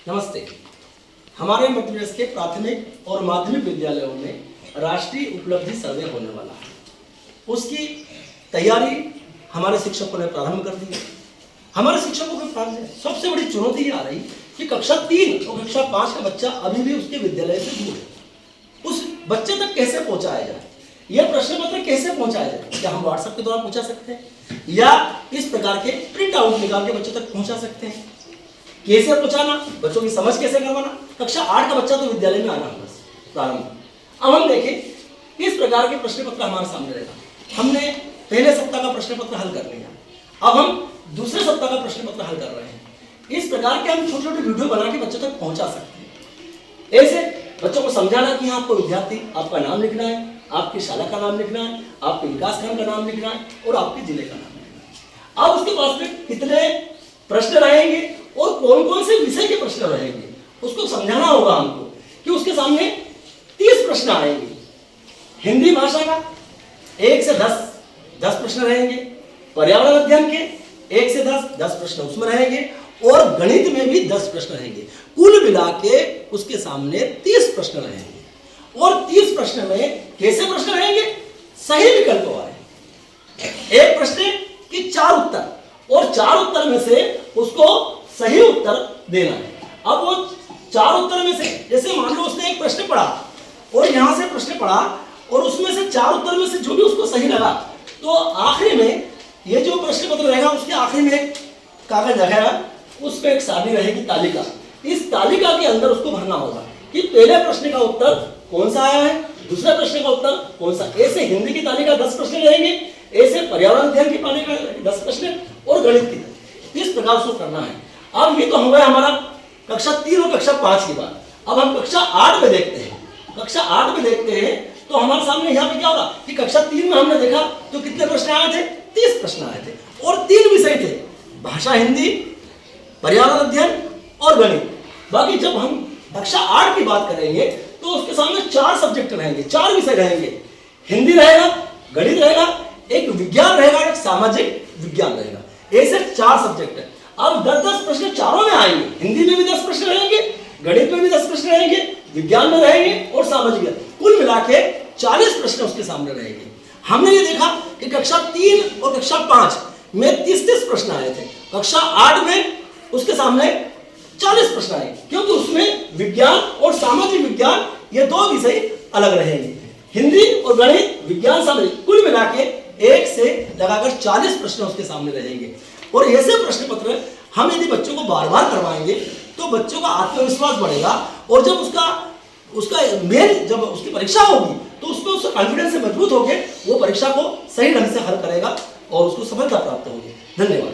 नमस्ते। हमारे मध्य प्रदेश के प्राथमिक और माध्यमिक विद्यालयों में राष्ट्रीय उपलब्धि सर्वे होने वाला है। उसकी तैयारी हमारे शिक्षकों ने प्रारंभ कर दी है। हमारे शिक्षकों के पास सबसे बड़ी चुनौती ये आ रही कि कक्षा 3 और कक्षा 5 का बच्चा अभी भी उसके विद्यालय से दूर है। उस बच्चे तक कैसे पहुंचाया जाए, यह प्रश्न पत्र कैसे पहुंचाया जाए? क्या हम व्हाट्सएप के द्वारा पहुंचा सकते हैं या इस प्रकार के प्रिंट आउट निकाल के बच्चों तक पहुंचा सकते हैं? कैसे पहुंचाना, बच्चों की समझ कैसे करवाना? कक्षा 8 का बच्चा तो विद्यालय में आना होगा प्रारंभ। अब हम देखें इस प्रकार के प्रश्न पत्र हमारे सामने रहेगा। हमने पहले सप्ताह का प्रश्न पत्र हल कर लिया, अब हम दूसरे सप्ताह का प्रश्न पत्र हल कर रहे हैं। इस प्रकार के हम छोटे छोटे वीडियो बना के बच्चों तक पहुंचा सकते हैं। ऐसे बच्चों को समझाना कि आपको विद्यार्थी, आपका नाम लिखना है, आपकी शाला का नाम लिखना है, आपके विकास खंड का नाम लिखना है और आपके जिले का नाम लिखना है। अब उसके पास में कितने प्रश्न रहेंगे और कौन कौन से विषय के प्रश्न रहेंगे, उसको समझाना होगा हमको कि उसके सामने 30 प्रश्न आएंगे। हिंदी भाषा का 1 से 10 प्रश्न रहेंगे, पर्यावरण अध्ययन के 1 से 10 प्रश्न उसमें रहेंगे और गणित में भी 10 प्रश्न रहेंगे। कुल मिला के उसके सामने 30 प्रश्न रहेंगे। और 30 प्रश्न में कैसे प्रश्न रहेंगे? सही विकल्प वाले। एक प्रश्न की 4 उत्तर और 4 उत्तर में से उसको सही उत्तर देना है। अब वो 4 उत्तर में से, जैसे मान लो उसने एक प्रश्न पढ़ा और यहां से प्रश्न पढ़ा और उसमें से 4 उत्तर में से जो भी उसको सही लगा, तो आखिरी में ये जो प्रश्न पत्र रहेगा उसके आखिरी में एक कागज रहेगा, उस पर एक सारणी रहेगी, तालिका। इस तालिका के अंदर उसको भरना होगा कि पहले प्रश्न का उत्तर कौन सा आया है, दूसरे प्रश्न का उत्तर कौन सा। ऐसे हिंदी की तालिका 10 प्रश्न रहेंगे, ऐसे पर्यावरण अध्ययन की तालिका 10 प्रश्न और गणित की। इस प्रकार से करना है। अब ये तो हो गया हमारा कक्षा 3 और कक्षा 5 की बात। अब हम कक्षा 8 में देखते हैं। कक्षा 8 में देखते हैं तो हमारे सामने यहाँ पे क्या होगा कि कक्षा 3 में हमने देखा तो कितने प्रश्न आए थे? 30 प्रश्न आए थे और 3 विषय थे, भाषा हिंदी, पर्यावरण अध्ययन और गणित। बाकी जब हम कक्षा 8 की बात करेंगे तो उसके सामने 4 सब्जेक्ट रहेंगे, 4 विषय रहेंगे। हिंदी रहेगा, गणित रहेगा, एक विज्ञान रहेगा, एक सामाजिक विज्ञान रहेगा। ऐसे 4 सब्जेक्ट है। अब 10 प्रश्न चारों में आएंगे। हिंदी में भी 10 प्रश्न रहेंगे, गणित में भी 10 प्रश्न रहेंगे, विज्ञान में रहेंगे और सामाजिक। कुल मिला के 40 प्रश्न उसके सामने रहेंगे। हमने ये देखा कि कक्षा 3 और कक्षा 5 में 30 प्रश्न आए थे। कक्षा 8 में उसके सामने 40 प्रश्न आए, क्योंकि उसमें विज्ञान और सामाजिक विज्ञान ये 2 विषय अलग रहेंगे। हिंदी और गणित, विज्ञान, सामाजिक, कुल मिला के 1 से लगाकर 40 प्रश्न उसके सामने रहेंगे। और ऐसे प्रश्न पत्र हम यदि बच्चों को बार बार करवाएंगे तो बच्चों का आत्मविश्वास बढ़ेगा और जब उसका मेन जब उसकी परीक्षा होगी तो उसमें उसका कॉन्फिडेंस से मजबूत होकर वो परीक्षा को सही ढंग से हल करेगा और उसको सफलता प्राप्त होगी। धन्यवाद।